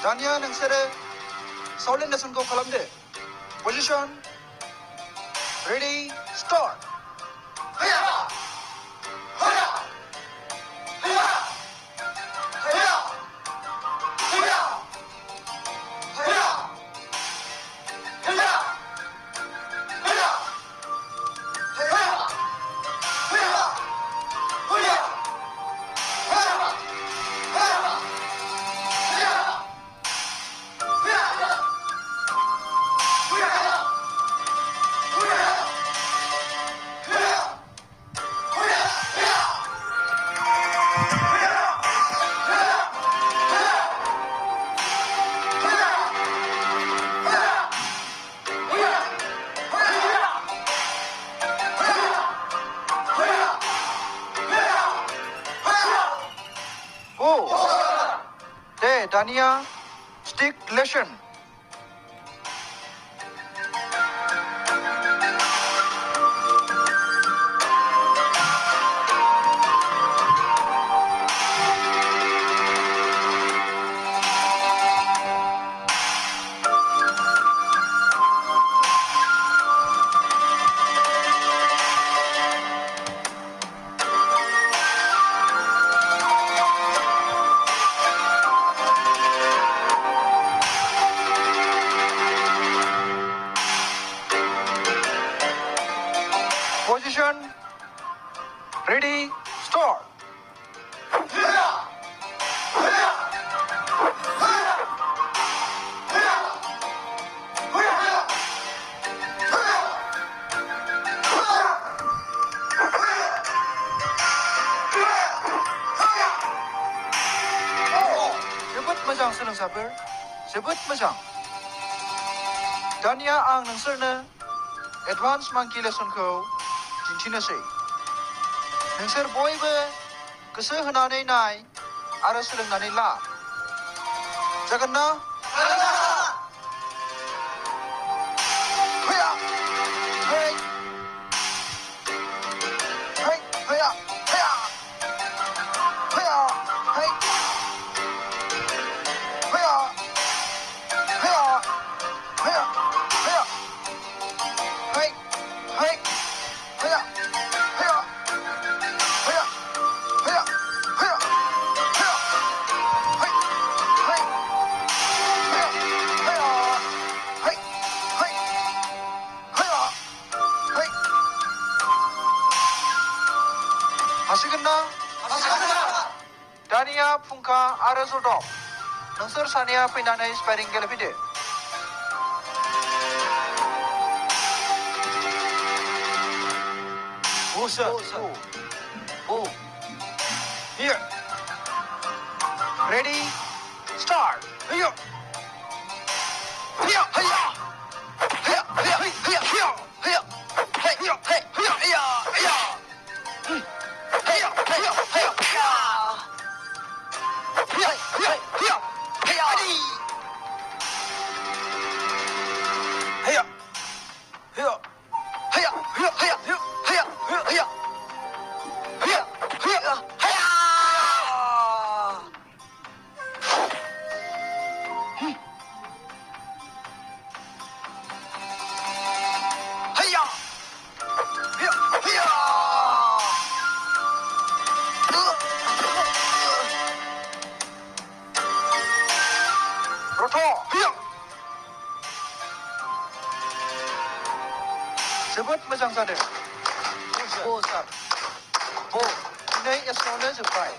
दानिया नोंसोरो साउलेन लेसनखौ खालामदो position ready start Dania, stick lesson. Position, ready, start. जोबोद मोजां सोलोंसाफोर, जोबोद मोजां. दानिया आं नोंसोरनो एडभान्स मांकी लेसनखौ दिन्थिनोसै. नोंसोर बयबो गोसो होनानै नाय आरो सोलोंनानै ला. जागोन ना? फैया फै फै फैया फैया फैया फै फैया फैया फैया फैया फै फै फैया फैया फैया फैया फैया फैया फै फै फैया फैया फै फै फैया फै हासिगोन ना? दानिया फुंखा आरो जदब नोंसोर सानैया फैनानै स्पारिं गेलेफैदो. Here. Ready? Start. Here. Here. Here. Here. Here. Here. Here. Here. Hey. Here. Hey. Here. Here. Here. Hey. Here. Here. Here. Here. Here. Here. Here. Here. Here. Here. Here. Here. Here. Here. Here. Here, here, hiya! Hiya! Hiya, hiya! Roto, hiya! जोबोद मोजां जादों. दिनै एसेयावनो जोब्बाय.